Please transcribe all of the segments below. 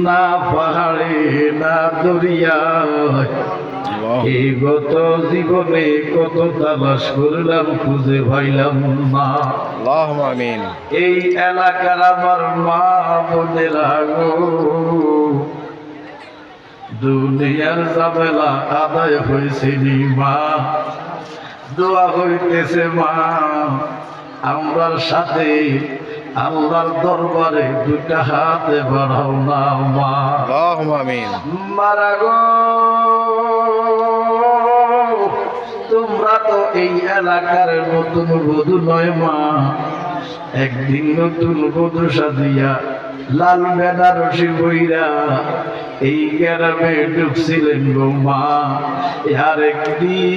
না পাহাড়ে না দরিয়ায়, এই গত জীবনে কত তালাশ করলাম খুঁজে পাইলাম না। আল্লাহুম্মা আমিন। এই এলাকার আমার মা বোনেরা গো, দুনিয়ার ঝামেলা আদায় হয়েছে নি মা, দোয়া হইতেছে মা আমরার সাথে আল্লাহর দরবারে দুইটা হাতে বাড়াও না মা। আল্লাহুম্মা আমিন। মারা গো, তোমরা তো এই এলাকার নতুন বধূ নয় মা, একদিন নতুন বধূ সাজিয়া লাল বেনারসি বইরা এই গ্রামে ঢুকছিলেন গো মা। আর একদিন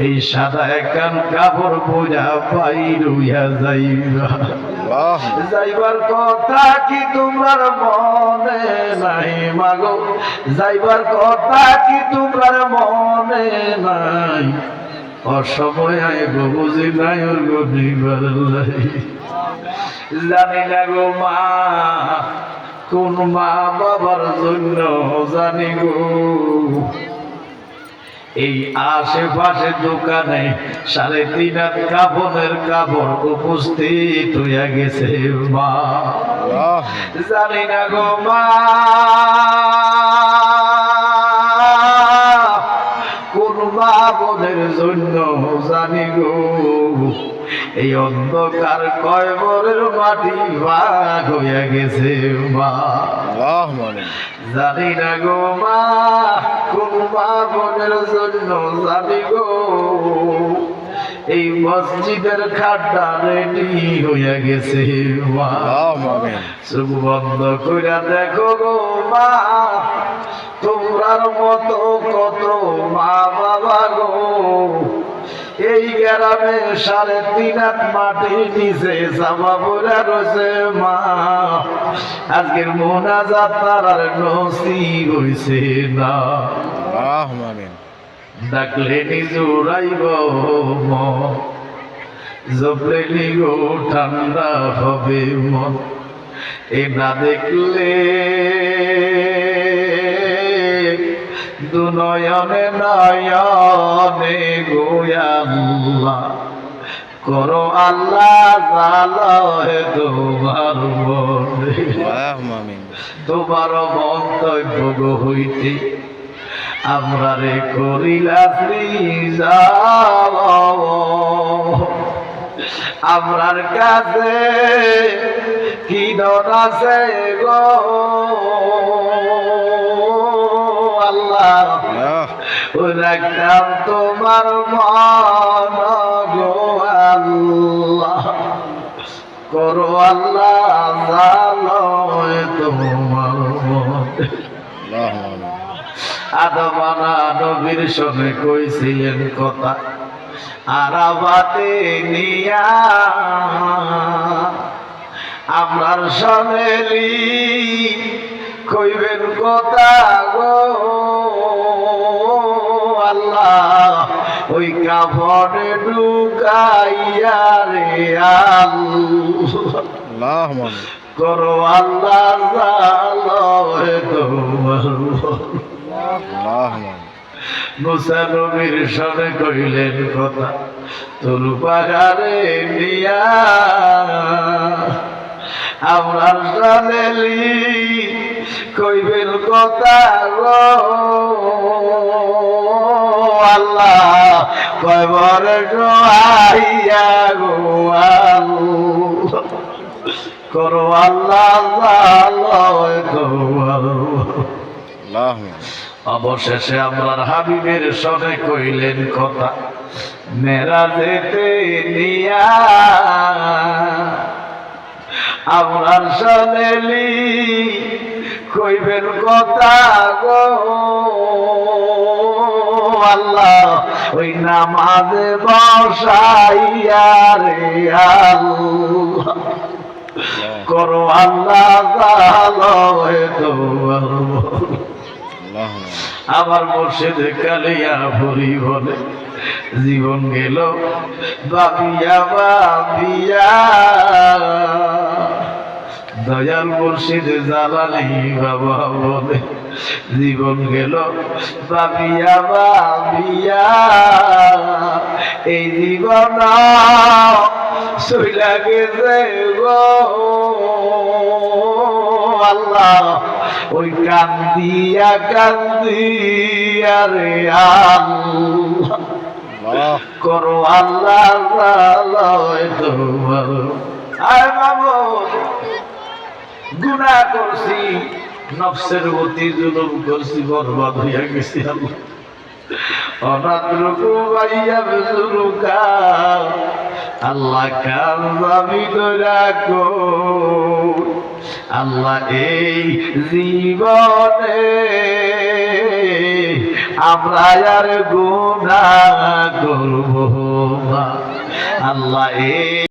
এই সাদা একান কাপড় বোঝা বাইর হইয়া যাইবা, যাইবার কথা কি তোমার মনে নাই মাগো, যাইবার কথা কি তোমার মনে নাই, অসময় আইব বুঝি নাই ওর গনিবার লাই। জানি না গো মা কোন মা বাবার জন্য জানি গো, এই আশেপাশে দোকানে 3.5 হাত কাপড়ের কাপড় উপস্থিত হইয়া গেছে মা। জানি না গো মা কোন মা বোনের জন্য জানি গো, এই অন্ধকার কয়বরের মাটি ভাগ হইয়া গেছে মা। জানি না গো মা কোন মা বোনের জন্য জানি গো, এই মসজিদের খাটটা রেডি হইয়া গেছে মা। চোখ বন্ধ কইরা দেখো গো মা, তোমরার মতো কত মা বাবা গো এই গ্রামে 3.5 হাত মাটির নিচে চাপা পড়ে রয়েছে মা। আজকের মোনাজাত তার নসিব হইছে না, ডাকলে নিজুরাইব মন, জপলে নিগো ঠান্ডা হবে মন। এ না দেখলে দুনয়নে নয়নে গো আল্লাহ, করো আল্লাহ জালহে তোমার মনে, তোমার মন্তব্য গো হইতে আমরা রে করিলা সৃজন, আমরার কাছে কি দর আছে গো আল্লাহ, রাখতাম তোমার মন গো আল্লাহ, করো আল্লাহ জালহে তোমার মনে। আদমানা নবীর সঙ্গে কইছিলেন কথা আরাবাতে নিয়া, আমরার সনেলি কইবেন কথা গো আল্লাহ, ওই কাপড়ে ঢুকাইয়া রে আল্লাহ, করো আল্লাহ জালহে তোমার মনে। মুসা নবীর সঙ্গে কইলেন কথা তরু পাহাড়ে নিয়া, আমরার সনেলি কইবেন কথা গো আল্লাহ, কয়বরে আইয়া গো আল্লাহ, করো আল্লাহ জালহে তোমার মনে। অবশেষে আমরার হাবিবের সঙ্গে কইলেন কথা মেরাজেতে নিয়া, আমরার সনেলি কইবেন কথা গো আল্লাহ, ওই নামাজে বসাইয়া রে আল্লাহ, করো আল্লাহ জালহে তোমার মনে। আমার মুর্শিদ কালিয়া ভরি বলে জীবন গেল ভাবিয়া ভাবিয়া, দয়াল মুর্শিদ জালালি বাবা বলে জীবন গেল ভাবিয়া ভাবিয়া এই জীবন চইলা গেছে গো আল্লাহ ওই কান্দিয়া কান্দিয়া রে আল্লাহ করো আল্লাহ তোমার আয় মাবুদ গুনাহ করছি নফসের প্রতি জুলুম করছি বরবাদ হইয়া গেছি আল্লাহ অনাত্রকু ভাইয়া বেজুরুকা আল্লাহ কাল দাবি রাখো আল্লাহ এই জীবনে আমরা আর গুনাহ করব না আল্লাহ এই